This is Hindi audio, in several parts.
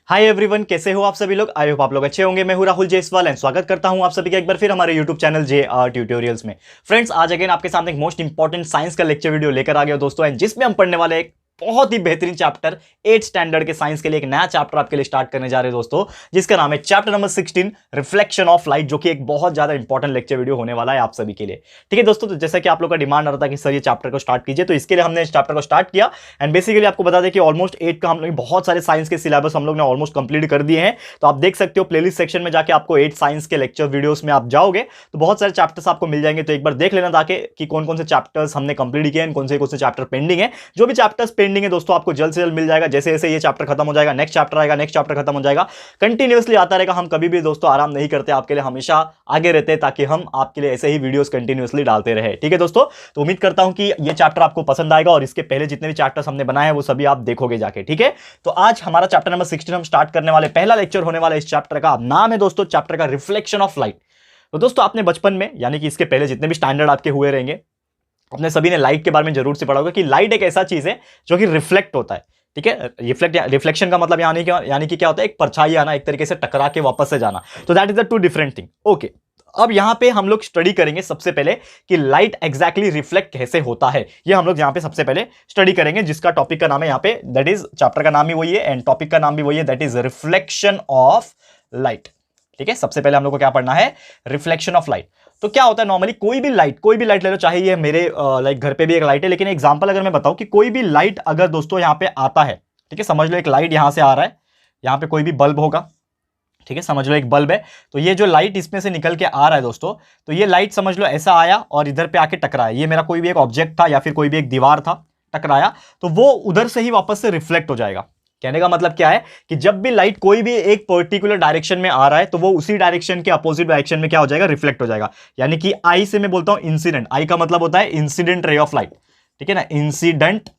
हाय एवरीवन, कैसे हो आप सभी लोग। आई होप आप लोग अच्छे होंगे। मैं हूं राहुल जायसवाल एंड स्वागत करता हूं आप सभी का एक बार फिर हमारे यूट्यूब चैनल JR ट्यूटोरियल्स में। फ्रेंड्स, आज अगेन आपके सामने एक मोस्ट इंपॉर्टेंट साइंस का लेक्चर वीडियो लेकर आ गया दोस्तों, एंड जिसमें हम पढ़ने वाले एक बहुत ही बेहतरीन चैप्टर 8 स्टैंडर्ड के साइंस के लिए एक नया चैप्टर आपके लिए स्टार्ट करने जा रहे हैं दोस्तों, जिसका नाम है chapter number 16 reflection of light, जो कि एक बहुत ज्यादा इंपॉर्टेंट लेक्चर वीडियो होने वाला है आप सभी के लिए। ठीक है दोस्तों, तो जैसा कि आप लोग का डिमांड आ रहा था कि सर ये चैप्टर को स्टार्ट कीजिए, तो इसके लिए हमने इस चैप्टर को स्टार्ट किया। एंड बेसिकली आपको बता दें कि ऑलमोस्ट 8 का हम लोग बहुत सारे साइंस के सिलेबस हम लोग ने ऑलमोस्ट कंप्लीट कर दिए हैं। तो आप देख सकते हो प्लेलिस्ट सेक्शन में जाके आपको 8 साइंस के लेक्चर वीडियोस में आप जाओगे तो बहुत सारे चैप्टर्स आपको मिल जाएंगे। तो एक बार देख लेना ताकि कि कौन कौन से चैप्टर्स हमने कंप्लीट किए हैं, कौन से चैप्टर पेंडिंग है। जो भी चैप्टर्स पेंडिंग है दोस्तों आपको जल्द से जल्द मिल जाएगा। जैसे जैसे ये चैप्टर खत्म हो जाएगा नेक्स्ट चैप्टर आएगा, नेक्स्ट चैप्टर खत्म हो जाएगा, कंटिन्यूअसली आता रहेगा। हम कभी भी दोस्तों आराम नहीं करते, आपके लिए हमेशा आगे रहते हैं ताकि हम आपके लिए ऐसे ही वीडियोस कंटिन्यूअसली डालते रहे। ठीक है दोस्तों, तो उम्मीद करता हूं कि ये चैप्टर आपको पसंद आएगा और इसके पहले जितने भी चैप्टर्स हमने बनाए हैं वो सभी आप देखोगे जाके। ठीक है, तो आज हमारा चैप्टर नंबर 16 हम स्टार्ट करने वाले। पहला लेक्चर होने वाला इस चैप्टर का नाम है दोस्तों चैप्टर का रिफ्लेक्शन ऑफ लाइट। तो दोस्तों आपने बचपन में यानी कि इसके पहले जितने भी स्टैंडर्ड आपके हुए रहेंगे, अपने सभी ने लाइट के बारे में जरूर से पढ़ा होगा कि लाइट एक ऐसा चीज है जो कि रिफ्लेक्ट होता है। ठीक है, रिफ्लेक्शन का मतलब यानी कि क्या होता है, एक परछाई आना, एक तरीके से टकरा के वापस से जाना। तो that is the two different thing. Okay, अब यहां पे हम लोग स्टडी करेंगे सबसे पहले कि लाइट एग्जैक्टली रिफ्लेक्ट कैसे होता है। ये हम लोग यहां पे सबसे पहले स्टडी करेंगे, जिसका टॉपिक का नाम है यहां पे, दैट इज चैप्टर का नाम ही वही है एंड टॉपिक का नाम भी वही है, that is reflection of light. ठीक है, सबसे पहले हम लोग को क्या पढ़ना है, रिफ्लेक्शन ऑफ लाइट। तो क्या होता है, नॉर्मली कोई भी लाइट ले लो, चाहे ये मेरे लाइक घर पे भी एक लाइट है, लेकिन एग्जांपल अगर मैं बताऊं कि कोई भी लाइट अगर दोस्तों यहां पे आता है, ठीक है, समझ लो एक लाइट यहां से आ रहा है, यहां पे कोई भी बल्ब होगा, ठीक है, समझ लो एक बल्ब है, तो ये जो लाइट इसमें से निकल के आ रहा है दोस्तों, तो ये लाइट समझ लो ऐसा आया और इधर पे आके टकराया। ये मेरा कोई भी एक ऑब्जेक्ट था या फिर कोई भी एक दीवार था, टकराया, तो वो उधर से ही वापस से रिफ्लेक्ट हो जाएगा। कहने का मतलब क्या है कि जब भी लाइट कोई भी एक पर्टिकुलर डायरेक्शन में आ रहा है तो वो उसी डायरेक्शन के अपोजिट डायरेक्शन में क्या हो जाएगा, रिफ्लेक्ट हो जाएगा। यानी कि आई से मैं बोलता हूं इंसिडेंट, आई का मतलब होता है इंसिडेंट रे ऑफ लाइट। ठीक है ना, इंसिडेंट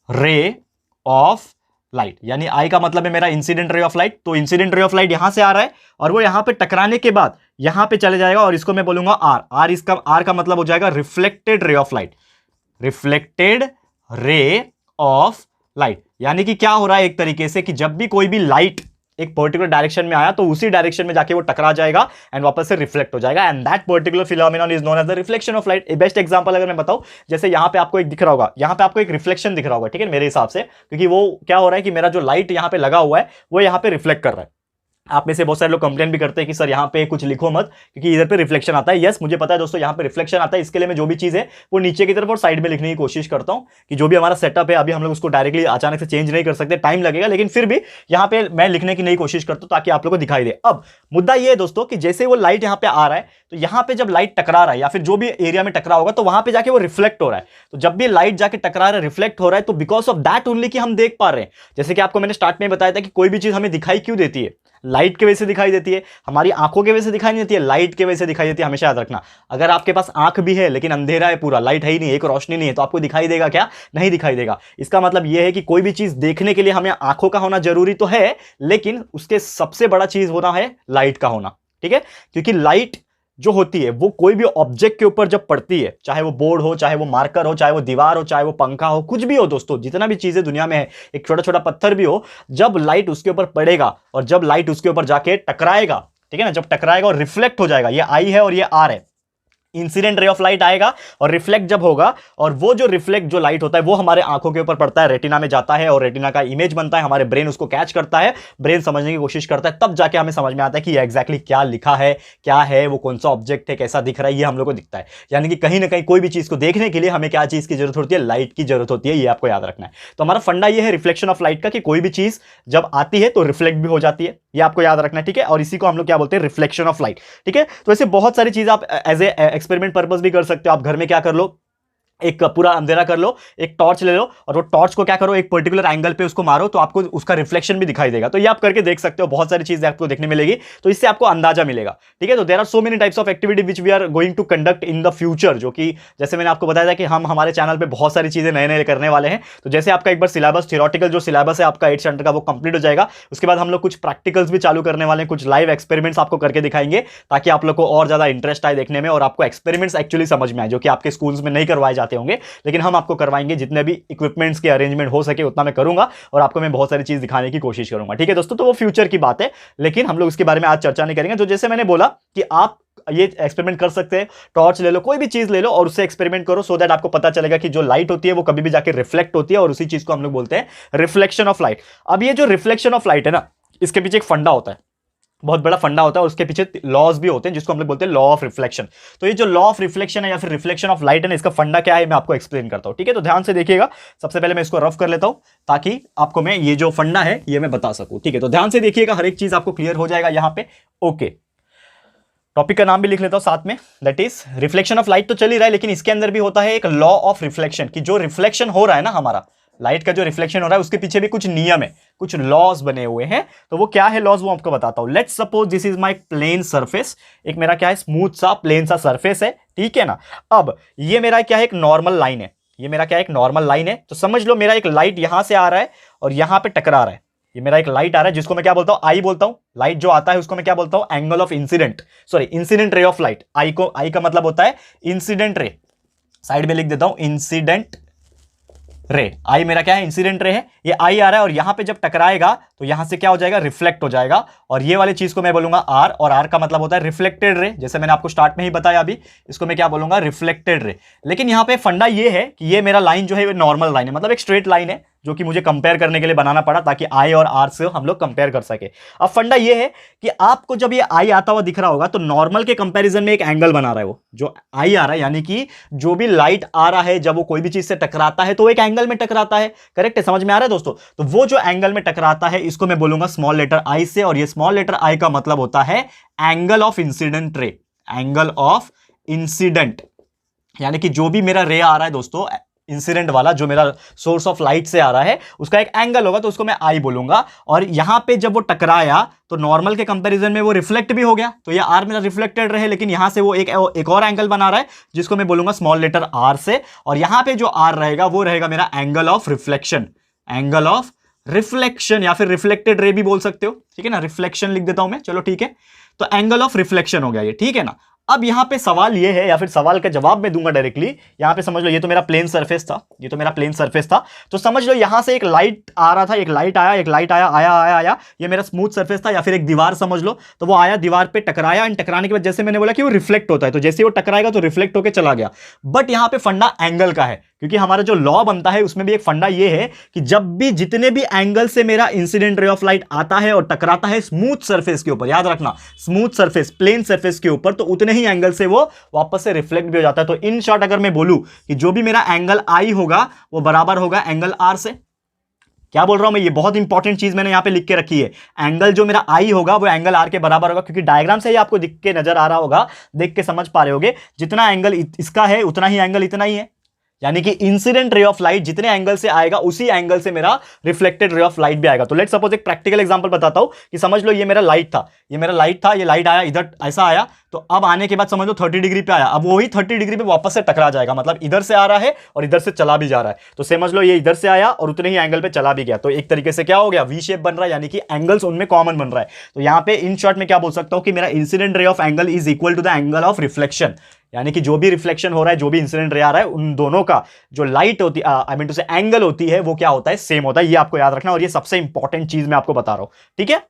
रे ऑफ लाइट, यानी आई का मतलब है मेरा इंसिडेंट रे ऑफ लाइट। तो इंसिडेंट रे ऑफ लाइट यहां से आ रहा है और वो यहां पे टकराने के बाद यहां पे चले जाएगा और इसको मैं बोलूंगा आर। आर का मतलब हो जाएगा reflected ray of light, reflected ray of light. यानी कि क्या हो रहा है एक तरीके से कि जब भी कोई भी लाइट एक पर्टिकुलर डायरेक्शन में आया तो उसी डायरेक्शन में जाके वो टकरा जाएगा एंड वापस से रिफ्लेक्ट हो जाएगा, and that particular phenomenon is known as the reflection of light. A best example अगर मैं बताऊं, जैसे यहां पे आपको एक दिख रहा होगा, यहां पे आपको एक रिफ्लेक्शन दिख रहा होगा, ठीक है, मेरे हिसाब से, क्योंकि वो क्या हो रहा है कि मेरा जो लाइट यहां पे लगा हुआ है वो यहां पे रिफ्लेक्ट कर रहा है। आप में से बहुत सारे लोग कंप्लेन भी करते हैं कि सर यहाँ पे कुछ लिखो मत क्योंकि इधर पे रिफ्लेक्शन आता है। यस, मुझे पता है दोस्तों यहाँ पे रिफ्लेक्शन आता है, इसके लिए मैं जो भी चीज है वो नीचे की तरफ और साइड में लिखने की कोशिश करता हूँ कि जो भी हमारा सेटअप है अभी हम लोग उसको डायरेक्टली अचानक से चेंज नहीं कर सकते, टाइम लगेगा, लेकिन फिर भी यहाँ पे मैं लिखने की नई कोशिश करता हूँ ताकि आप लोग को दिखाई दे। अब मुद्दा ये है दोस्तों कि जैसे वो लाइट यहाँ पे आ रहा है तो यहाँ पे जब लाइट टकरा रहा है या फिर जो भी एरिया में टकरा होगा तो वहां पे जाके वो रिफ्लेक्ट हो रहा है। तो जब भी लाइट जाके टकरा रहा है, रिफ्लेक्ट हो रहा है, तो बिकॉज ऑफ दैट ओनली कि हम देख पा रहे हैं। जैसे कि आपको मैंने स्टार्ट में बताया था कि कोई भी चीज हमें दिखाई क्यों देती है, लाइट के वजह से दिखाई देती है, हमारी आंखों के वजह से दिखाई नहीं देती है, लाइट के वजह से दिखाई देती है। हमेशा याद रखना, अगर आपके पास आंख भी है लेकिन अंधेरा है पूरा, लाइट है ही नहीं, एक रोशनी नहीं है, तो आपको दिखाई देगा क्या, नहीं दिखाई देगा। इसका मतलब यह है कि कोई भी चीज देखने के लिए हमें आंखों का होना जरूरी तो है, लेकिन उसके सबसे बड़ा चीज होना है लाइट का होना। ठीक है, क्योंकि लाइट जो होती है वो कोई भी ऑब्जेक्ट के ऊपर जब पड़ती है, चाहे वो बोर्ड हो, चाहे वो मार्कर हो, चाहे वो दीवार हो, चाहे वो पंखा हो, कुछ भी हो दोस्तों, जितना भी चीजें दुनिया में है, एक छोटा छोटा पत्थर भी हो, जब लाइट उसके ऊपर पड़ेगा और जब लाइट उसके ऊपर जाके टकराएगा, ठीक है ना, जब टकराएगा और रिफ्लेक्ट हो जाएगा, ये आई है और ये आर है, इंसिडेंट रे ऑफ लाइट आएगा और रिफ्लेक्ट जब होगा, और वो जो रिफ्लेक्ट जो लाइट होता है वो हमारे आंखों के ऊपर पड़ता है, रेटिना में जाता है और रेटिना का इमेज बनता है, हमारे ब्रेन उसको कैच करता है, ब्रेन समझने की कोशिश करता है, तब जाके हमें समझ में आता है कि ये एग्जैक्टली क्या लिखा है, क्या है, वो कौन सा ऑब्जेक्ट है, कैसा दिख रहा है, ये हम लोग को दिखता है। यानी कि कहीं ना कहीं कोई भी चीज को देखने के लिए हमें क्या चीज की जरूरत होती है, लाइट की जरूरत होती है, ये आपको याद रखना है। तो हमारा फंडा ये है रिफ्लेक्शन ऑफ लाइट का कि कोई भी चीज जब आती है तो रिफ्लेक्ट भी हो जाती है, ये आपको याद रखना है। ठीक है, और इसी को हम लोग क्या बोलते हैं, रिफ्लेक्शन ऑफ लाइट। ठीक है, तो ऐसे बहुत सारी चीज आप एज ए एक्सपेरिमेंट पर्पस भी कर सकते हो। आप घर में क्या कर लो, एक पूरा अंधेरा कर लो, एक टॉर्च ले लो और वो टॉर्च को क्या करो, एक पर्टिकुलर एंगल पे उसको मारो तो आपको उसका रिफ्लेक्शन भी दिखाई देगा। तो ये आप करके देख सकते हो, बहुत सारी चीजें आपको देखने मिलेगी, तो इससे आपको अंदाजा मिलेगा। ठीक है, तो there are so many types of activity which we are going to conduct in the future, जो कि जैसे मैंने आपको बताया था कि हम हमारे चैनल पे बहुत सारी चीजें नए नए करने वाले हैं। तो जैसे आपका एक बार सिलेबस, थियोरेटिकल जो सिलेबस है आपका 8 स्टैंडर्ड का, वो कंप्लीट हो जाएगा, उसके बाद हम लोग कुछ प्रैक्टिकल्स भी चालू करने वाले हैं, कुछ लाइव एक्सपेरिमेंट्स आपको करके दिखाएंगे ताकि आप लोग को और ज्यादा इंटरेस्ट आए देखने में और आपको एक्सपेरिमेंट्स एक्चुअली समझ में आए, जो कि आपके स्कूल्स में नहीं करवाए कराते होंगे, लेकिन हम आपको करवाएंगे जितने भी इक्विपमेंट्स के अरेंजमेंट हो सके उतना मैं करूंगा और आपको मैं बहुत सारी चीज दिखाने की कोशिश करूंगा। ठीक है दोस्तों, तो वो फ्यूचर की बात है, लेकिन हम लोग इसके बारे में आज चर्चा नहीं करेंगे। तो जैसे मैंने बोला कि आप ये एक्सपेरिमेंट कर सकते हैं, टॉर्च ले लो, कोई भी चीज ले लो और उससे एक्सपेरिमेंट करो, सो दैट आपको पता चलेगा कि जो लाइट होती है वो कभी भी जाके रिफ्लेक्ट होती है और उसी चीज को हम लोग बोलते हैं रिफ्लेक्शन ऑफ लाइट। अब ये जो रिफ्लेक्शन ऑफ लाइट है ना, इसके पीछे एक फंडा होता है, बहुत बड़ा फंडा होता है और उसके पीछे लॉज भी होते हैं जिसको हम लोग बोलते हैं लॉ ऑफ रिफ्लेक्शन। तो ये जो लॉ ऑफ रिफ्लेक्शन है या फिर रिफ्लेक्शन ऑफ लाइट है ना, इसका फंडा क्या है मैं आपको एक्सप्लेन करता हूं। ठीक है, तो ध्यान से देखिएगा। सबसे पहले मैं इसको रफ कर लेता हूं ताकि आपको मैं ये जो फंडा है ये मैं बता सकूं। ठीक है, तो ध्यान से देखिएगा, हर एक चीज आपको क्लियर हो जाएगा यहां पे। ओके, टॉपिक का नाम भी लिख लेता हूं साथ में, that is reflection of light. तो चल ही रहा है, लेकिन इसके अंदर भी होता है एक लॉ ऑफ रिफ्लेक्शन कि जो रिफ्लेक्शन हो रहा है ना, हमारा लाइट का जो रिफ्लेक्शन हो रहा है उसके पीछे भी कुछ नियम है, कुछ लॉज बने हुए हैं। तो वो क्या है लॉज, वो आपको बताता हूं। Let's suppose this is my plane surface, एक मेरा क्या है स्मूथ सा प्लेन सा सरफेस है, ठीक है ना। अब ये मेरा क्या है एक नॉर्मल लाइन है, ये मेरा क्या है एक नॉर्मल लाइन है। तो समझ लो मेरा एक लाइट यहां से आ रहा है और यहां पे टकरा रहा है। ये मेरा एक लाइट आ रहा है जिसको मैं क्या बोलता हूं, आई बोलता हूं। लाइट जो आता है उसको मैं क्या बोलता हूं, angle of incident, sorry incident ray of light. I का मतलब होता है इंसिडेंट रे, साइड में लिख देता हूं इंसिडेंट रे। आई मेरा क्या है इंसिडेंट रे है, ये आई आ रहा है और यहां पे जब टकराएगा तो यहां से क्या हो जाएगा, रिफ्लेक्ट हो जाएगा। और ये वाली चीज को मैं बोलूंगा आर, और आर का मतलब होता है रिफ्लेक्टेड रे, जैसे मैंने आपको स्टार्ट में ही बताया अभी, इसको मैं क्या बोलूंगा, रिफ्लेक्टेड रे। लेकिन यहां पे फंडा ये है कि ये मेरा लाइन जो है नॉर्मल लाइन है, मतलब एक स्ट्रेट लाइन है जो कि मुझे कंपेयर करने के लिए बनाना पड़ा ताकि आई और आर से हम लोग कंपेयर कर सके। अब फंडा ये है कि आपको जब ये आई आता हुआ दिख रहा होगा तो नॉर्मल के कंपैरिजन में एक एंगल बना रहा है, वो जो आई आ रहा है, यानी कि जो भी लाइट आ रहा है जब वो कोई भी चीज से टकराता है तो वो एक एंगल में टकराता है। करेक्ट है, समझ में आ रहा है दोस्तों। तो वो जो एंगल में टकराता है इसको मैं बोलूंगा स्मॉल लेटर आई से, और ये स्मॉल लेटर आई का मतलब होता है angle of incident ray, angle of incident. यानी कि जो भी मेरा रे आ रहा है दोस्तों, इंसिडेंट वाला जो मेरा सोर्स ऑफ लाइट से आ रहा है, उसका एक एंगल होगा तो उसको मैं आई बोलूंगा। और यहां पे जब वो टकराया तो नॉर्मल के कंपैरिजन में वो रिफ्लेक्ट भी हो गया, तो ये आर मेरा रिफ्लेक्टेड रहे, लेकिन यहां से वो एक और एंगल बना रहा है जिसको मैं बोलूंगा स्मॉल लेटर आर से। और यहां पे जो आर रहेगा वो रहेगा मेरा angle of reflection, angle of reflection, या फिर रिफ्लेक्टेड रे भी बोल सकते हो। ठीक है ना, रिफ्लेक्शन लिख देता हूं मैं, चलो ठीक है। तो एंगल ऑफ रिफ्लेक्शन हो गया ये, ठीक है ना। अब यहां पे सवाल ये है, या फिर सवाल का जवाब मैं दूंगा डायरेक्टली। यहां पे समझ लो ये तो मेरा प्लेन सरफेस था, ये तो मेरा प्लेन सरफेस था। तो समझ लो यहां से एक लाइट आ रहा था, एक लाइट आया, एक लाइट आया, आया आया आया, ये मेरा स्मूथ सरफेस था, या फिर एक दीवार समझ लो। तो वो आया, दीवार पे टकराया, एंड टकराने के बाद जैसे मैंने बोला कि वो रिफ्लेक्ट होता है, तो जैसे वो टकराएगा तो रिफ्लेक्ट होकर चला गया। बट यहां पे फंडा एंगल का है, क्योंकि हमारा जो लॉ बनता है उसमें भी एक फंडा ये है कि जब भी जितने भी एंगल से मेरा इंसिडेंट रे ऑफ लाइट आता है और टकराता है स्मूथ सरफेस के ऊपर, याद रखना स्मूथ सरफेस, प्लेन सरफेस के ऊपर, तो उतने ही एंगल से वो वापस से रिफ्लेक्ट भी हो जाता है। तो इन शॉर्ट अगर मैं बोलूं कि जो भी मेरा एंगल आई होगा वो बराबर होगा एंगल आर से। क्या बोल रहा हूं मैं, ये बहुत इंपॉर्टेंट चीज मैंने यहां पे लिख के रखी है। एंगल जो मेरा आई होगा वो एंगल आर के बराबर होगा, क्योंकि डायग्राम से ही आपको दिख के नजर आ रहा होगा, देख के समझ पा रहे होगे, जितना एंगल इसका है उतना ही एंगल इतना ही है। यानी कि इंसिडेंट रे ऑफ लाइट जितने एंगल से आएगा उसी एंगल से मेरा रिफ्लेक्टेड रे ऑफ लाइट भी आएगा। तो लेट्स सपोज एक प्रैक्टिकल एग्जांपल बताता हूं कि समझ लो ये मेरा लाइट था, ये मेरा लाइट था, ये लाइट आया इधर ऐसा आया, तो अब आने के बाद समझ लो 30 डिग्री पे आया, अब वही 30 डिग्री पे वापस से टकरा जाएगा, मतलब इधर से आ रहा है और इधर से चला भी जा रहा है। तो समझ लो ये इधर से आया और उतने ही एंगल पे चला भी गया, तो एक तरीके से क्या हो गया, वी शेप बन रहा है, यानी कि एंगल्स उनमें कॉमन बन रहा है। तो यहां पे इन शॉर्ट में क्या बोल सकता हूं कि मेरा incident ray of angle is equal to the angle of reflection. यानी कि जो भी रिफ्लेक्शन हो रहा है, जो भी इंसिडेंट रे आ रहा है, उन दोनों का जो लाइट होती है, आई मीन टू से एंगल होती है, वो क्या होता है, सेम होता है। ये आपको याद रखना, और ये सबसे इंपॉर्टेंट चीज मैं आपको बता रहा हूं, ठीक है,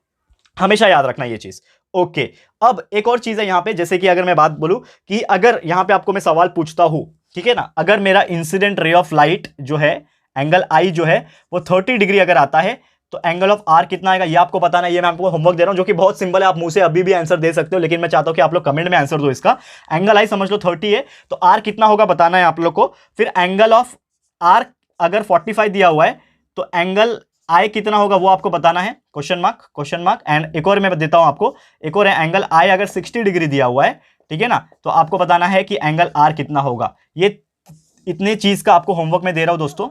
हमेशा याद रखना ये चीज। ओके, अब एक और चीज है यहां पे, जैसे कि अगर मैं बात बोलूं कि अगर यहां पे आपको मैं सवाल पूछता हूं, ठीक है ना, अगर मेरा इंसिडेंट रे ऑफ लाइट जो है, एंगल आई जो है वो 30 डिग्री अगर आता है तो एंगल ऑफ आर कितना आएगा, ये आपको बताना है। ये मैं आपको होमवर्क दे रहा हूं जो कि बहुत सिंपल है, आप मुंह से अभी भी आंसर दे सकते हो, लेकिन मैं चाहता हूं कि आप लोग कमेंट में आंसर दो इसका। एंगल आई समझ लो 30 है, तो आर कितना होगा बताना है आप लोग को। फिर एंगल ऑफ आर अगर 45 दिया हुआ है तो एंगल आई कितना होगा वो आपको बताना है, क्वेश्चन मार्क। एंड एक और मैं देता हूं आपको, एक और है, एंगल आई अगर 60 डिग्री दिया हुआ है, ठीक है ना, तो आपको बताना है कि एंगल आर कितना होगा। ये इतने चीज का आपको होमवर्क में दे रहा हूं दोस्तों,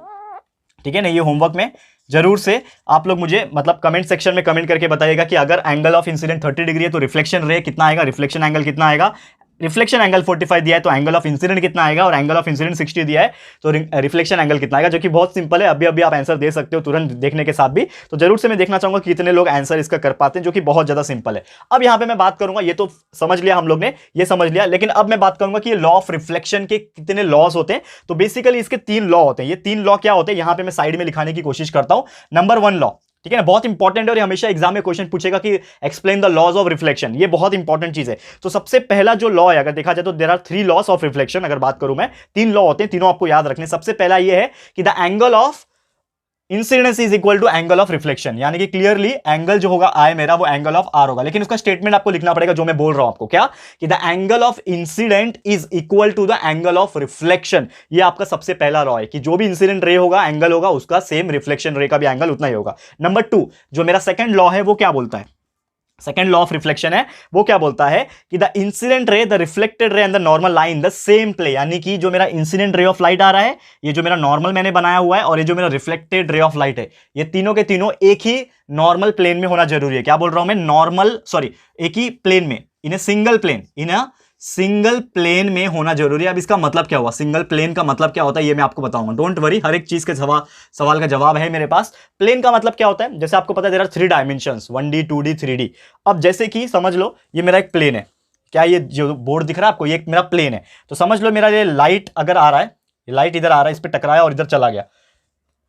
ठीक है ना। ये होमवर्क में जरूर से आप लोग मुझे मतलब कमेंट सेक्शन में कमेंट करके बताइएगा कि अगर एंगल ऑफ इंसिडेंट 30 डिग्री है तो रिफ्लेक्शन रे कितना आएगा, रिफ्लेक्शन एंगल कितना आएगा, रिफ्लेक्शन एंगल 45 दिया है तो एंगल ऑफ इंसिडेंट कितना आएगा, और एंगल ऑफ इंसिडेंट 60 दिया है तो रिफ्लेक्शन एंगल कितना आएगा, जो कि बहुत सिंपल है। अभी अभी आप आंसर दे सकते हो तुरंत देखने के साथ भी। तो जरूर से मैं देखना चाहूंगा कि कितने लोग आंसर इसका कर पाते हैं, जो कि बहुत ज्यादा सिंपल है। अब यहां पे मैं बात करूंगा, ये तो समझ लिया हम लोग ने, ये समझ लिया, लेकिन अब मैं बात करूंगा कि ये लॉ ऑफ रिफ्लेक्शन के कितने लॉज होते हैं। तो बेसिकली इसके 3 लॉ होते हैं। ये 3 लॉ क्या होते हैं, यहां पे मैं साइड में लिखाने की कोशिश करता हूं। नंबर 1 लॉ, ठीक है ना, बहुत इंपॉर्टेंट है और हमेशा एग्जाम में क्वेश्चन पूछेगा कि explain the laws of reflection. ये बहुत इंपॉर्टेंट चीज है। तो सबसे पहला जो लॉ है, अगर देखा जाए तो there are 3 laws of reflection. अगर बात करूं मैं, 3 लॉ होते हैं, तीनों आपको याद रखने। सबसे पहला ये है कि the angle of incidence is equal to angle of reflection, यानी कि क्लियरली एंगल जो होगा आई मेरा, वो एंगल ऑफ आर होगा। लेकिन उसका स्टेटमेंट आपको लिखना पड़ेगा जो मैं बोल रहा हूं आपको, क्या कि the angle of incident is equal to the angle of reflection. ये आपका सबसे पहला लॉ है कि जो भी इंसिडेंट रे होगा, एंगल होगा उसका सेम रिफ्लेक्शन रे का भी एंगल उतना ही होगा। नंबर 2 जो मेरा सेकंड लॉ है, वो क्या बोलता है, सेकेंड लॉ ऑफ रिफ्लेक्शन है, वो क्या बोलता है कि the incident ray, the reflected ray and the normal line the same play. यानी कि जो मेरा इंसिडेंट रे ऑफ लाइट आ रहा है, ये जो मेरा नॉर्मल मैंने बनाया हुआ है, और ये जो मेरा रिफ्लेक्टेड रे ऑफ लाइट है, ये तीनों के तीनों एक ही नॉर्मल प्लेन में होना जरूरी है। क्या बोल रहा हूं मैं, नॉर्मल, सॉरी, एक ही प्लेन में, in a single plane, in a single plane में होना जरूरी है। अब इसका मतलब क्या हुआ, सिंगल प्लेन का मतलब क्या होता है, ये मैं आपको बताऊंगा। डोंट वरी, हर एक चीज के सवाल का जवाब है मेरे पास। प्लेन का मतलब क्या होता है, जैसे आपको पता है there are 3 dimensions, 1D 2D 3D। अब जैसे कि समझ लो ये मेरा एक प्लेन है, क्या ये जो बोर्ड दिख रहा है आपको, ये एक मेरा प्लेन है। तो समझ लो मेरा ये लाइट अगर आ रहा है, ये लाइट इधर आ रहा है, इस पर टकराया और इधर चला गया,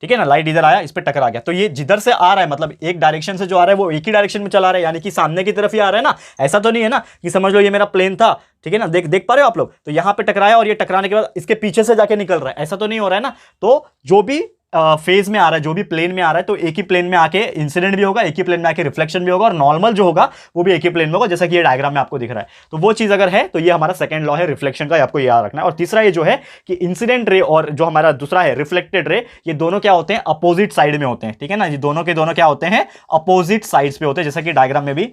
ठीक है ना, लाइट इधर आया, इस पे टकरा गया। तो ये जिधर से आ रहा है, मतलब एक डायरेक्शन से जो आ रहा है वो एक ही डायरेक्शन में चला रहा है, यानी कि सामने की तरफ ही आ रहा है ना। ऐसा तो नहीं है ना कि समझ लो ये मेरा प्लेन था, ठीक है ना, देख पा रहे हो आप लोग, तो यहां पे टकराया और ये टकराने के बाद इसके पीछे से जाके निकल रहा है, ऐसा तो नहीं हो रहा है ना। तो जो भी फेज में आ रहा है, जो भी प्लेन में आ रहा है, तो एक ही प्लेन में आके इंसिडेंट भी होगा, एक ही प्लेन में आके रिफ्लेक्शन भी होगा, और नॉर्मल जो होगा वो भी एक ही प्लेन में होगा, जैसा कि ये डायग्राम में आपको दिख रहा है। तो वो चीज अगर है तो ये हमारा सेकंड लॉ है रिफ्लेक्शन का, आपको याद रखना है। और तीसरा ये जो है कि इंसिडेंट रे और जो हमारा दूसरा है रिफ्लेक्टेड रे, ये दोनों क्या होते हैं, अपोजिट साइड में होते हैं, ठीक है ना। ये दोनों के दोनों क्या होते हैं, अपोजिट साइड्स पे होते हैं, जैसा कि डायग्राम में भी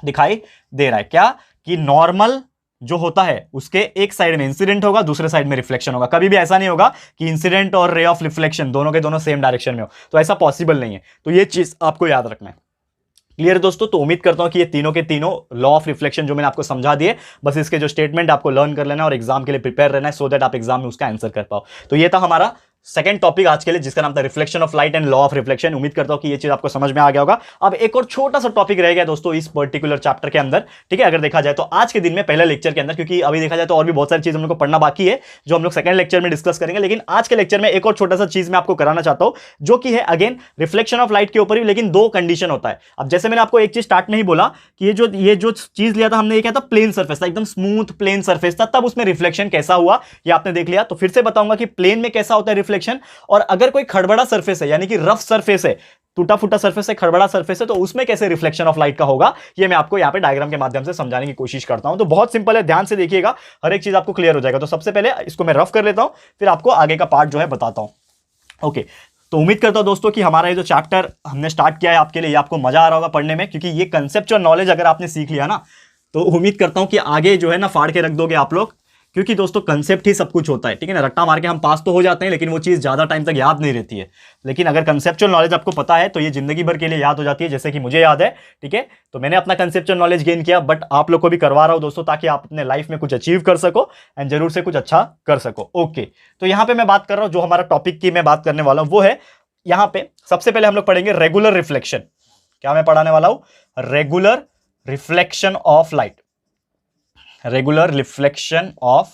दिखाई दे रहा है। क्या कि नॉर्मल जो होता है उसके एक साइड में इंसिडेंट होगा, दूसरे साइड में रिफ्लेक्शन होगा। कभी भी ऐसा नहीं होगा कि इंसिडेंट और रे ऑफ रिफ्लेक्शन दोनों के दोनों सेम डायरेक्शन में हो, तो ऐसा पॉसिबल नहीं है। तो ये चीज आपको याद रखना है। क्लियर दोस्तों, तो उम्मीद करता हूं कि ये तीनों के तीनों लॉ ऑफ रिफ्लेक्शन जो मैंने आपको समझा दिए, बस इसके जो स्टेटमेंट आपको लर्न कर लेना और एग्जाम के लिए प्रिपेयर रहना है, सो दैट आप एग्जाम में उसका आंसर कर पाओ। तो ये था हमारा सेकंड टॉपिक आज के लिए, जिसका नाम था reflection of light and law of reflection. उम्मीद करता हूं कि ये चीज आपको समझ में आ गया होगा। अब एक और छोटा सा टॉपिक रह गया दोस्तों इस पर्टिकुलर चैप्टर के अंदर, ठीक है, अगर देखा जाए तो आज के दिन में पहले लेक्चर के अंदर, क्योंकि अभी देखा जाए तो और भी बहुत सारी चीज हम लोग को पढ़ना बाकी है जो हम लोग सेकंड लेक्चर में डिस्कस करेंगे, लेकिन आज के लेक्चर में एक और छोटा सा चीज मैं आपको कराना चाहता हूं, जो कि है अगेन रिफ्लेक्शन ऑफ लाइट के ऊपर ही, लेकिन 2 कंडीशन होता है। अब जैसे मैंने आपको एक चीज स्टार्ट में ही बोला कि ये जो चीज लिया था हमने, ये क्या था, प्लेन सर्फेस था, एकदम स्मूथ प्लेन सर्फेस था, तब उसमें रिफ्लेक्शन कैसा हुआ ये आपने देख लिया। तो फिर से बताऊंगा कि प्लेन में कैसा होता है रिफ्लेक्शन, और अगर कोई खड़बड़ा सरफेस है, यानी कि रफ सरफेस है, टूटा फूटा सरफेस है, खड़बड़ा सरफेस है, तो उसमें कैसे रिफ्लेक्शन ऑफ लाइट का होगा, ये मैं आपको यहां पे डायग्राम के माध्यम से समझाने की कोशिश करता हूं। तो बहुत सिंपल है, ध्यान से देखिएगा, हर एक चीज आपको क्लियर हो जाएगा। तो सबसे पहले इसको मैं रफ कर लेता हूं, फिर आपको आगे का पार्ट जो है बताता हूं। ओके, तो उम्मीद करता हूं दोस्तों कि हमारा ये जो चैप्टर हमने स्टार्ट किया है आपके लिए, ये आपको मजा आ रहा होगा पढ़ने में, क्योंकि ये कंसेप्चुअल नॉलेज अगर आपने सीख लिया ना, तो उम्मीद करता हूं कि आगे जो है ना फाड़ के रख दोगे आप लोग, क्योंकि दोस्तों कंसेप्ट ही सब कुछ होता है, ठीक है ना। रट्टा मार के हम पास तो हो जाते हैं, लेकिन वो चीज ज्यादा टाइम तक याद नहीं रहती है। लेकिन अगर कंसेप्चुअल नॉलेज आपको पता है तो ये जिंदगी भर के लिए याद हो जाती है, जैसे कि मुझे याद है, ठीक है। तो मैंने अपना कंसेप्चुअल नॉलेज गेन किया, बट आप लोग को भी करवा रहा हूं दोस्तों, ताकि आप अपने लाइफ में कुछ अचीव कर सको एंड जरूर से कुछ अच्छा कर सको। ओके, तो यहां पर मैं बात कर रहा हूं, जो हमारा टॉपिक की मैं बात करने वाला हूं वो है, यहां पे सबसे पहले हम लोग पढ़ेंगे रेगुलर रिफ्लेक्शन। क्या मैं पढ़ाने वाला हूं, regular reflection of light, regular reflection of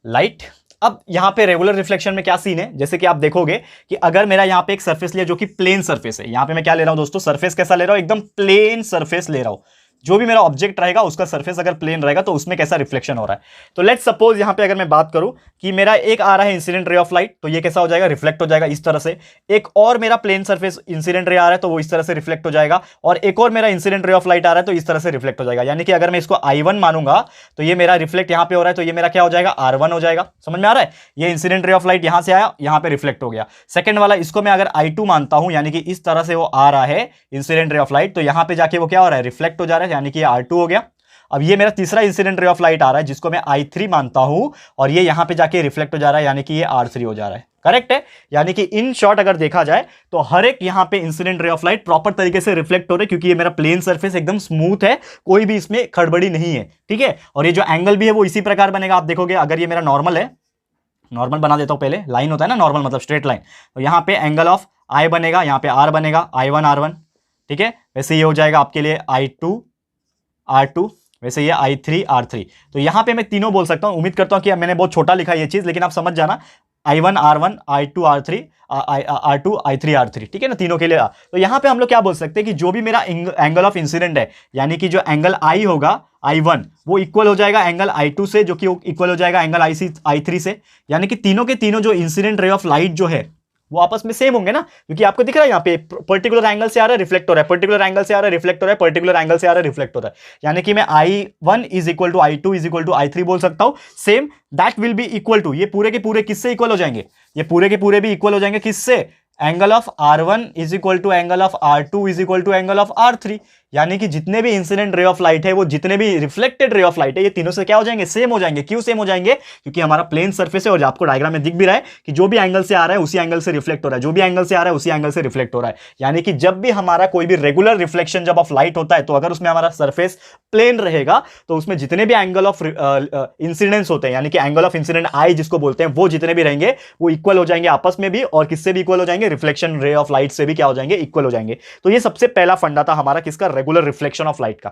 light. अब यहां पे रेगुलर रिफ्लेक्शन में क्या सीन है, जैसे कि आप देखोगे कि अगर मेरा यहां पे एक सरफेस लिया जो कि प्लेन सरफेस है, यहां पे मैं क्या ले रहा हूं दोस्तों, सरफेस कैसा ले रहा हूं, एकदम प्लेन सरफेस ले रहा हूं। जो भी मेरा ऑब्जेक्ट रहेगा उसका सरफेस अगर प्लेन रहेगा तो उसमें कैसा रिफ्लेक्शन हो रहा है। तो लेट्स सपोज यहां पे अगर मैं बात करूं कि मेरा एक आ रहा है इंसिडेंट रे ऑफ लाइट, तो ये कैसा हो जाएगा, रिफ्लेक्ट हो जाएगा इस तरह से। एक और मेरा प्लेन सरफेस इंसिडेंट रे आ रहा है तो वो इस तरह से रिफ्लेक्ट हो जाएगा, और एक और मेरा इंसिडेंट रे ऑफ लाइट आ रहा है तो इस तरह से रिफ्लेक्ट हो जाएगा। यानी कि अगर मैं इसको I1 मानूंगा तो ये मेरा रिफ्लेक्ट यहां पे हो रहा है, तो ये मेरा क्या हो जाएगा, R1 हो जाएगा। समझ में आ रहा है, ये इंसिडेंट रे ऑफ लाइट यहां से आया, यहां पे रिफ्लेक्ट हो गया। सेकंड वाला इसको मैं अगर I2 मानता हूं, यानी कि इस तरह से वो आ रहा है इंसिडेंट रे ऑफ लाइट, तो यहां पे जाके वो क्या हो रहा है, रिफ्लेक्ट हो जा रहा है, यानी कि R2 हो गया। अब ये मेरा तीसरा इंसिडेंट रे ऑफ लाइट आ रहा है जिसको मैं I3 मानता हूं, और ये यहां पे जाके रिफ्लेक्ट हो जा रहा है, यानी कि ये R3 हो जा रहा है। करेक्ट है। यानी कि इन शॉर्ट अगर देखा जाए तो हर एक यहां पे incident ray of light proper तरीके से रिफ्लेक्ट हो रहे हैं, क्योंकि ये मेरा प्लेन सरफेस एकदम स्मूथ है, कोई भी इसमें खड़बड़ी नहीं है, ठीक है। और ये जो एंगल भी है वो इसी प्रकार बनेगा। आप देखोगे अगर ये मेरा नॉर्मल है, नॉर्मल बना देता हूं पहले, लाइन होता है ना नॉर्मल मतलब स्ट्रेट लाइन, तो यहां पे एंगल ऑफ आई बनेगा, यहां पे आर बनेगा, I1 R1, ठीक है। वैसे ये हो जाएगा आपके लिए I2 R2, वैसे ये I3 R3। तो यहां पे मैं तीनों बोल सकता हूं। उम्मीद करता हूं कि मैंने बहुत छोटा लिखा ये चीज, लेकिन आप समझ जाना, I1 R1 I2 R3 R2 I3 R3, ठीक है ना, तीनों के लिए। तो यहां पे हम लोग क्या बोल सकते हैं कि जो भी मेरा एंगल ऑफ इंसिडेंट है, यानी कि जो एंगल I होगा I1, वो इक्वल हो जाएगा एंगल I2 से, जो कि इक्वल हो जाएगा एंगल I3 से। यानी कि तीनों के तीनों जो इंसिडेंट रे ऑफ लाइट जो है वो आपस में सेम होंगे ना, क्योंकि आपको दिख रहा है यहाँ पे पर्टिकुलर एंगल से आ रहा है, रिफ्लेक्ट हो रहा है, पर्टिकुलर एंगल से आ रहा है, रिफ्लेक्ट हो रहा है, पर्टिकुलर एंगल से आ रहा है, रिफ्लेक्ट हो रहा है। यानी कि मैं I1 is equal to I2 is equal to I3 बोल सकता हूं। Same that will be equal to, ये पूरे के पूरे किससे इक्वल हो जाएंगे, ये पूरे के पूरे भी इक्वल हो जाएंगे किससे, angle of R1 is equal to angle of R2 is equal to angle of R3। यानी कि जितने भी इंसिडेंट रे ऑफ लाइट है, वो जितने भी रिफ्लेक्टेड रे ऑफ लाइट है, ये तीनों से क्या हो जाएंगे, सेम हो जाएंगे। क्यों सेम हो जाएंगे, क्योंकि हमारा प्लेन सरफेस है, और आपको डायग्राम में दिख भी रहा है कि जो भी एंगल से आ रहा है उसी एंगल से रिफ्लेक्ट हो रहा है, जो भी एंगल से आ रहा है उसी एंगल से रिफ्लेक्ट हो रहा है। यानी कि जब भी हमारा कोई भी रेगुलर रिफ्लेक्शन जब ऑफ लाइट होता है, तो अगर उसमें हमारा सरफेस प्लेन रहेगा, तो उसमें जितने भी एंगल ऑफ इंसिडेंस होते हैं, यानी कि एंगल ऑफ इंसिडेंट आई जिसको बोलते हैं, वो जितने भी रहेंगे वो इक्वल हो जाएंगे आपस में भी, और किससे भी इक्वल हो जाएंगे, रिफ्लेक्शन रे ऑफ लाइट से भी क्या हो जाएंगे, इक्वल हो जाएंगे। तो ये सबसे पहला फंडा था हमारा किसका, रेगुलर रिफ्लेक्शन ऑफ लाइट का।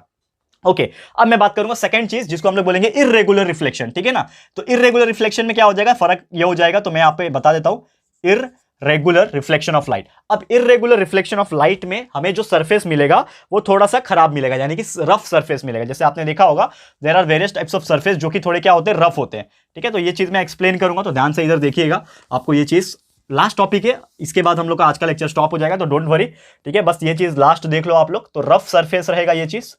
ओके, अब मैं बात करूंगा सेकंड चीज जिसको हम लोग बोलेंगे इररेगुलर रिफ्लेक्शन, ठीक है ना। तो इररेगुलर रिफ्लेक्शन में क्या हो जाएगा, फर्क ये हो जाएगा, तो मैं यहां पे बता देता हूं, इररेगुलर रिफ्लेक्शन ऑफ लाइट। अब इररेगुलर रिफ्लेक्शन ऑफ लाइट में हमें जो सरफेस मिलेगा वो थोड़ा सा खराब मिलेगा, यानी कि रफ सरफेस मिलेगा। जैसे आपने देखा होगा, there are various types of surface जो कि थोड़े क्या होते हैं, रफ होते हैं, ठीक है। तो ये चीज मैं एक्सप्लेन करूंगा, तो ध्यान से इधर देखिएगा, आपको ये चीज लास्ट टॉपिक है, इसके बाद हम लोग का आज का लेक्चर स्टॉप हो जाएगा, तो डोंट वरी, ठीक है। बस ये चीज लास्ट देख लो आप लोग। तो रफ सरफेस रहेगा ये चीज,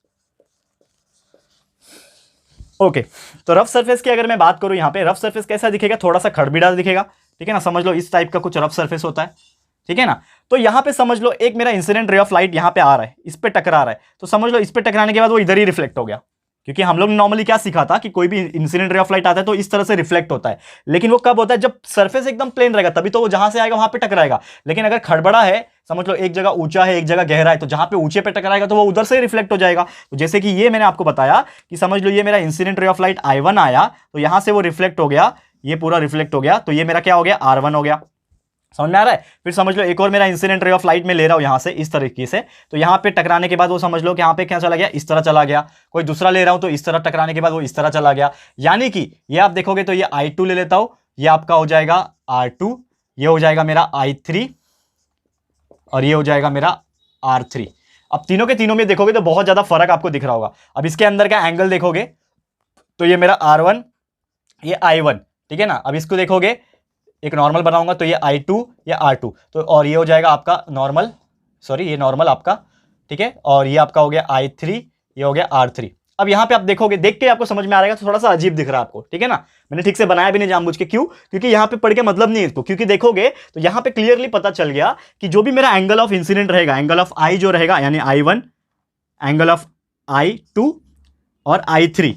ओके। तो रफ सरफेस की अगर मैं बात करूं, यहां पे रफ सरफेस कैसा दिखेगा, थोड़ा सा खड़बीड़ा दिखेगा, ठीक है ना। समझ लो इस टाइप का कुछ रफ सरफेस होता है, ठीक है ना। तो यहां पे समझ लो एक मेरा इंसिडेंट रे ऑफ लाइट यहां पे आ रहा है, इस पे टकरा रहा है, तो समझ लो इस पे टकराने के बाद वो इधर ही रिफ्लेक्ट हो गया, क्योंकि हम लोग नॉर्मली क्या सीखा था कि कोई भी इंसिडेंट रे ऑफ लाइट आता है तो इस तरह से रिफ्लेक्ट होता है। लेकिन वो कब होता है, जब सरफेस एकदम प्लेन रहेगा, तभी तो वो जहां से आएगा वहां पे टकराएगा। लेकिन अगर खड़बड़ा है, समझ लो एक जगह ऊंचा है एक जगह गहरा है, तो जहां पे ऊंचे पे टकराएगा तो वो उधर से रिफ्लेक्ट हो जाएगा। तो जैसे कि ये मैंने आपको बताया कि समझ लो ये मेरा incident ray of light I1 आया, तो यहां से वो रिफ्लेक्ट हो गया, ये पूरा रिफ्लेक्ट हो गया, तो ये मेरा क्या हो गया, R1 हो गया। समझ में आ रहा है। फिर समझ लो एक और मेरा इंसिडेंट रे ऑफ लाइट में ले रहा हूं यहां से इस तरीके से, तो यहां पे टकराने के बाद वो समझ लो कि यहां पे क्या चला गया, इस तरह चला गया। कोई दूसरा ले रहा हूं तो इस तरह टकराने के बाद वो इस तरह चला गया। यानी कि ये आप देखोगे तो ये I2 ले लेता हूं, ये आपका हो जाएगा R2, ये हो जाएगा मेरा I3, और ये हो जाएगा मेरा R3। अब तीनों के तीनों में देखोगे तो बहुत ज्यादा फर्क आपको दिख रहा होगा। अब इसके अंदर का एंगल देखोगे तो ये मेरा R1, ये I1, ठीक है ना। अब इसको देखोगे, एक नॉर्मल बनाऊंगा तो ये I2, ये R2, तो और ये हो जाएगा आपका नॉर्मल, सॉरी ये नॉर्मल आपका, ठीक है। और ये आपका हो गया I3, ये हो गया R3। अब यहां पे आप देखोगे, देख के आपको समझ में आ रहेगा, तो थोड़ा सा अजीब दिख रहा है आपको, ठीक है ना। मैंने ठीक से बनाया भी नहीं जानबूझ के, क्यों, क्योंकि यहां पे पढ़ के मतलब नहीं है इसको, क्योंकि देखोगे तो यहां पे क्लियरली पता चल गया कि जो भी मेरा एंगल ऑफ इंसिडेंट रहेगा, एंगल ऑफ I जो रहेगा, यानी I1, एंगल ऑफ I2 और I3,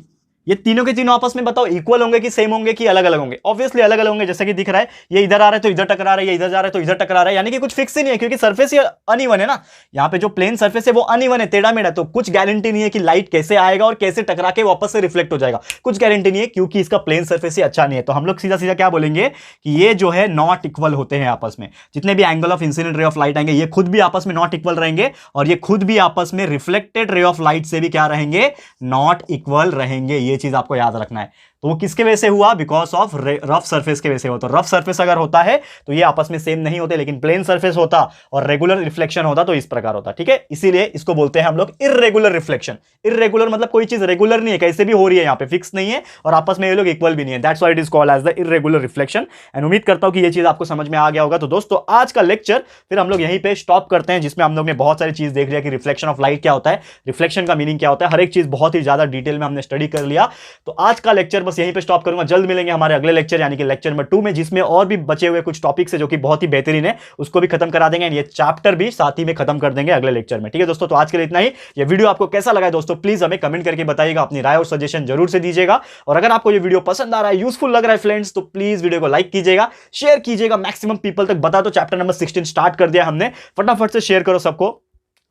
ये तीनों के तीनों आपस में बताओ इक्वल होंगे कि सेम होंगे कि अलग अलग होंगे। ऑब्वियसली अलग अलग होंगे, जैसे कि दिख रहा है ये इधर आ रहा है तो इधर टकरा रहा है, ये इधर जा रहा है तो इधर टकरा रहा है। यानी कि कुछ फिक्स ही नहीं है, क्योंकि सरफेस ये अनइवन है ना। यहाँ पे जो प्लेन सरफेस है वो अनइवन है, टेढ़ा मेढ़ा, तो कुछ गारंटी नहीं है कि लाइट कैसे आएगा और कैसे टकरा के वापस से रिफ्लेक्ट हो जाएगा, कुछ गारंटी नहीं है, क्योंकि इसका प्लेन सरफेस ही अच्छा नहीं है। तो हम लोग सीधा सीधा क्या बोलेंगे कि ये जो है नॉट इक्वल होते हैं आपस में। जितने भी angle of incident ray of light आएंगे ये खुद भी आपस में नॉट इक्वल रहेंगे, और ये खुद भी आपस में रिफ्लेक्टेड रे ऑफ लाइट से भी क्या रहेंगे, नॉट इक्वल रहेंगे। ये चीज आपको याद रखना है। तो वो किसके वजह से हुआ, बिकॉज ऑफ रफ सरफेस के वजह से हुआ। तो रफ सरफेस अगर होता है तो ये आपस में सेम नहीं होते, लेकिन प्लेन सरफेस होता और रेगुलर रिफ्लेक्शन होता तो इस प्रकार होता, ठीक है। इसीलिए इसको बोलते हैं हम लोग इररेगुलर रिफ्लेक्शन। इररेगुलर मतलब कोई चीज रेगुलर नहीं है, कैसे भी हो रही है, यहाँ पे फिक्स नहीं है, और आपस में ये लोग इक्वल भी नहीं है। That's why it is called as the irregular reflection. And उम्मीद करता हूं कि ये चीज आपको समझ में आ गया होगा। तो दोस्तों आज का लेक्चर फिर हम लोग यहीं पे स्टॉप करते हैं, जिसमें हम लोग ने बहुत सारी चीज देख लिया कि रिफ्लेक्शन ऑफ लाइट क्या होता है, रिफ्लेक्शन का मीनिंग क्या होता है, हर एक चीज बहुत ही ज्यादा डिटेल में हमने स्टडी कर लिया। तो आज का लेक्चर बस बस यहीं पे स्टॉप करूंगा। जल्द मिलेंगे हमारे अगले लेक्चर यानी कि लेक्चर नंबर 2 में, जिसमें और भी बचे हुए कुछ टॉपिक्स है जो कि बहुत ही बेहतरीन है, उसको भी खत्म करा देंगे। ये चैप्टर भी साथ ही में खत्म कर देंगे अगले लेक्चर में। ठीक है दोस्तों, तो आज के लिए इतना ही। ये वीडियो आपको कैसा लगा है दोस्तों, प्लीज हमें कमेंट करके बताइएगा, अपनी राय और सजेशन जरूर से दीजिएगा। और अगर आपको ये वीडियो पसंद आ रहा है, यूजफुल लग रहा है फ्रेंड्स, तो प्लीज वीडियो को लाइक कीजिएगा, शेयर कीजिएगा मैक्सिमम पीपल तक। बता दो चैप्टर नंबर 16 स्टार्ट कर दिया हमने, फटाफट से शेयर करो सबको।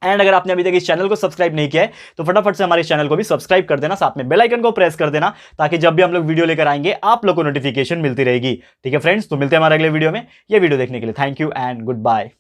एंड अगर आपने अभी तक इस चैनल को सब्सक्राइब नहीं किया है तो फटाफट से हमारे इस चैनल को भी सब्सक्राइब कर देना, साथ में बेल आइकन को प्रेस कर देना, ताकि जब भी हम लोग वीडियो लेकर आएंगे आप लोग को नोटिफिकेशन मिलती रहेगी। ठीक है फ्रेंड्स, तो मिलते हैं हमारे अगले वीडियो में। ये वीडियो देखने के लिए thank you and good bye.